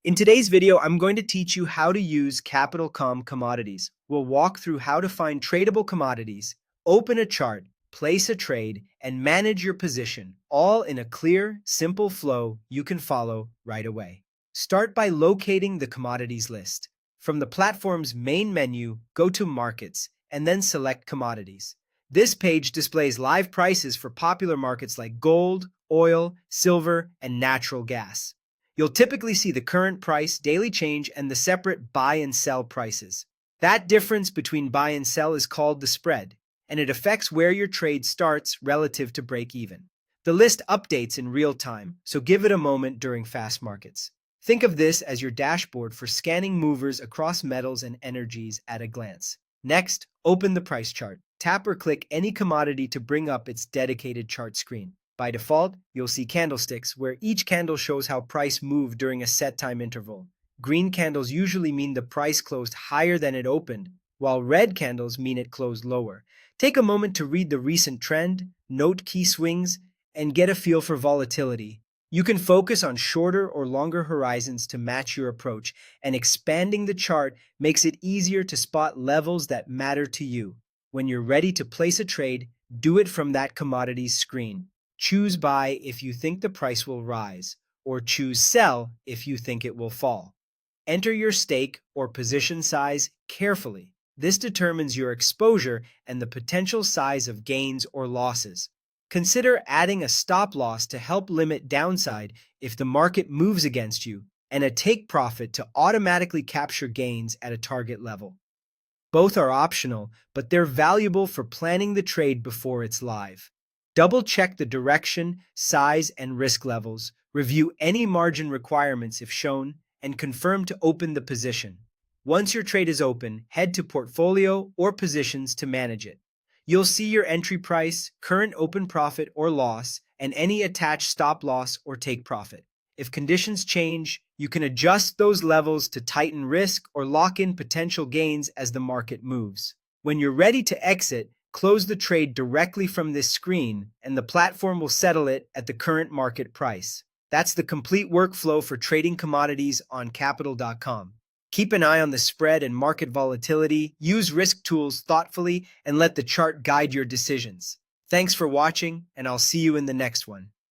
In today's video, I'm going to teach you how to use Commodities. We'll walk through how to find tradable commodities, open a chart, place a trade, and manage your position, all in a clear, simple flow you can follow right away. Start by locating the commodities list. From the platform's main menu, go to Markets, and then select Commodities. This page displays live prices for popular markets like gold, oil, silver, and natural gas. You'll typically see the current price, daily change, and the separate buy and sell prices. That difference between buy and sell is called the spread, and it affects where your trade starts relative to break even. The list updates in real time, so give it a moment during fast markets. Think of this as your dashboard for scanning movers across metals and energies at a glance. Next, open the price chart. Tap or click any commodity to bring up its dedicated chart screen. By default, you'll see candlesticks, where each candle shows how price moved during a set time interval. Green candles usually mean the price closed higher than it opened, while red candles mean it closed lower. Take a moment to read the recent trend, note key swings, and get a feel for volatility. You can focus on shorter or longer horizons to match your approach, and expanding the chart makes it easier to spot levels that matter to you. When you're ready to place a trade, do it from that commodities screen. Choose buy if you think the price will rise, or choose sell if you think it will fall. Enter your stake or position size carefully. This determines your exposure and the potential size of gains or losses. Consider adding a stop loss to help limit downside if the market moves against you, and a take profit to automatically capture gains at a target level. Both are optional, but they're valuable for planning the trade before it's live. Double-check the direction, size, and risk levels, review any margin requirements if shown, and confirm to open the position. Once your trade is open, head to Portfolio or Positions to manage it. You'll see your entry price, current open profit or loss, and any attached stop loss or take profit. If conditions change, you can adjust those levels to tighten risk or lock in potential gains as the market moves. When you're ready to exit, close the trade directly from this screen, and the platform will settle it at the current market price. That's the complete workflow for trading commodities on Capital.com. Keep an eye on the spread and market volatility, use risk tools thoughtfully, and let the chart guide your decisions. Thanks for watching, and I'll see you in the next one.